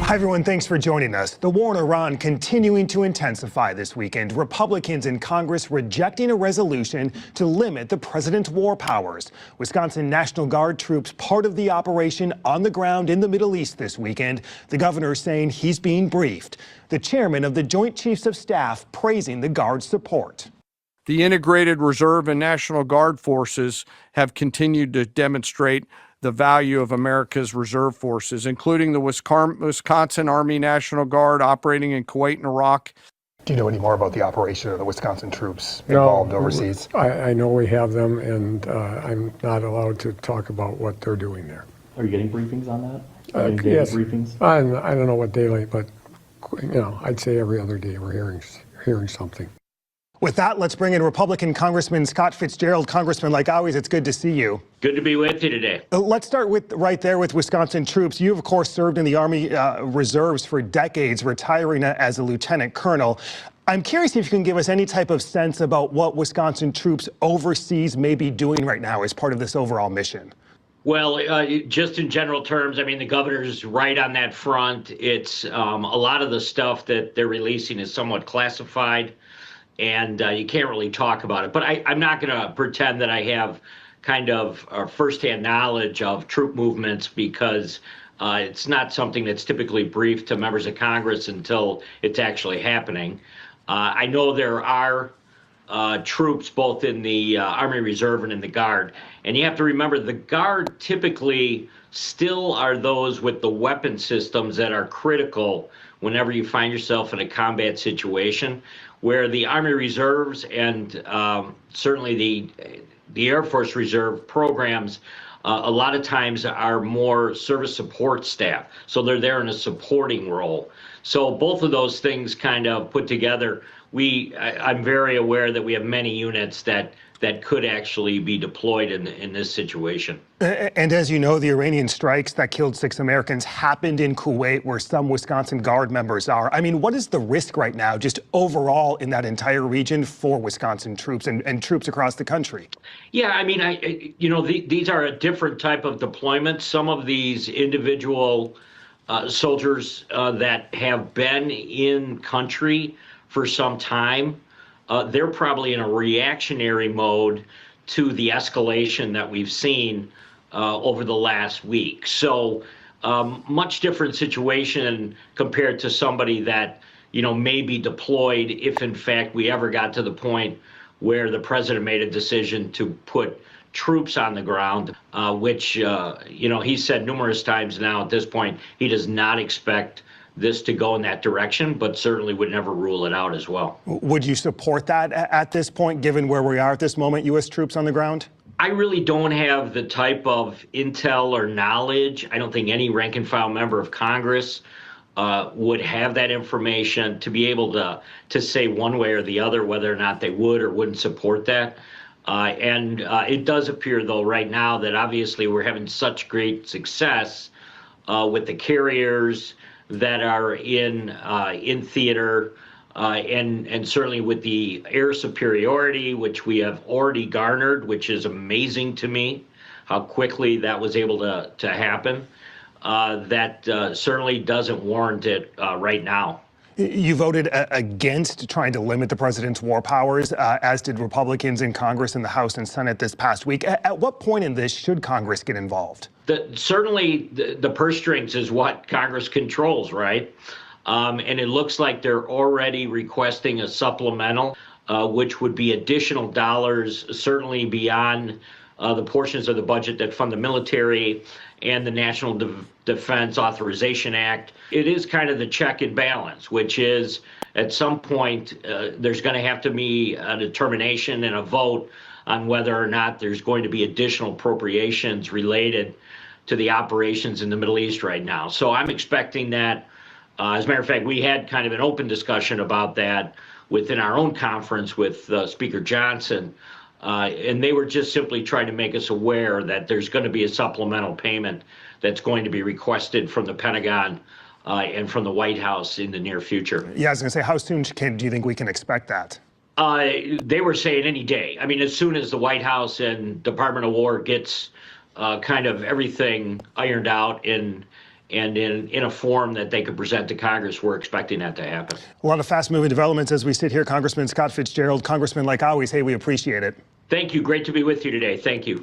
Hi, everyone. Thanks for joining us. The war in Iran continuing to intensify this weekend. Republicans in Congress rejecting a resolution to limit the president's war powers. Wisconsin National Guard troops part of the operation on the ground in the Middle East this weekend. The governor saying he's being briefed. The chairman of the Joint Chiefs of Staff praising the Guard's support. The integrated reserve and National Guard forces have continued to demonstrate the value of America's reserve forces, including the Wisconsin Army National Guard operating in Kuwait and Iraq. Do you know any more about the operation of the Wisconsin troops involved overseas? I know we have them, and I'm not allowed to talk about what they're doing there. Are you getting briefings on that? Yes. Briefings? I don't know what daily, but I'd say every other day we're hearing something. With that, let's bring in Republican Congressman Scott Fitzgerald. Congressman, like always, it's good to see you. Good to be with you today. Let's start with right there with Wisconsin troops. You, of course, served in the Army Reserves for decades, retiring as a lieutenant colonel. I'm curious if you can give us any type of sense about what Wisconsin troops overseas may be doing right now as part of this overall mission. Well, just in general terms, I mean, the governor's right on that front. It's a lot of the stuff that they're releasing is somewhat classified, and you can't really talk about it. But I'm not going to pretend that I have kind of firsthand knowledge of troop movements, because it's not something that's typically briefed to members of Congress until it's actually happening. I know there are troops both in the Army Reserve and in the Guard. And you have to remember, the Guard typically still are those with the weapon systems that are critical whenever you find yourself in a combat situation, where the Army Reserves and certainly the Air Force Reserve programs a lot of times are more service support staff. So they're there in a supporting role. So both of those things kind of put together, I'm very aware that we have many units that could actually be deployed in this situation. And as you know, the Iranian strikes that killed 6 Americans happened in Kuwait, where some Wisconsin Guard members are. I mean, what is the risk right now, just overall in that entire region for Wisconsin troops and troops across the country? Yeah, I mean, these are a different type of deployment. Some of these individual soldiers that have been in country for some time, they're probably in a reactionary mode to the escalation that we've seen over the last week. So much different situation compared to somebody that, may be deployed if, in fact, we ever got to the point where the president made a decision to put troops on the ground, which, he said numerous times now at this point, he does not expect this to go in that direction, but certainly would never rule it out as well. Would you support that at this point, given where we are at this moment, U.S. troops on the ground? I really don't have the type of intel or knowledge. I don't think any rank and file member of Congress would have that information to be able to say one way or the other whether or not they would or wouldn't support that. And it does appear, though, right now that obviously we're having such great success with the carriers that are in theater, and certainly with the air superiority, which we have already garnered, which is amazing to me, how quickly that was able to happen. That certainly doesn't warrant it right now. You voted against trying to limit the president's war powers, as did Republicans in Congress, in the House and Senate this past week. At what point in this should Congress get involved? Certainly the purse strings is what Congress controls, right? And it looks like they're already requesting a supplemental, which would be additional dollars, certainly beyond the portions of the budget that fund the military and the National Defense Authorization Act. It is kind of the check and balance, which is at some point there's going to have to be a determination and a vote on whether or not there's going to be additional appropriations related to the operations in the Middle East right now. So I'm expecting that. As a matter of fact, we had kind of an open discussion about that within our own conference with Speaker Johnson. And they were just simply trying to make us aware that there's going to be a supplemental payment that's going to be requested from the Pentagon and from the White House in the near future. Yeah, I was going to say, how soon do you think we can expect that? They were saying any day. I mean, as soon as the White House and Department of War gets kind of everything ironed out and and in a form that they could present to Congress. We're expecting that to happen. A lot of fast-moving developments as we sit here. Congressman Scott Fitzgerald, Congressman, like always, hey, we appreciate it. Thank you. Great to be with you today. Thank you.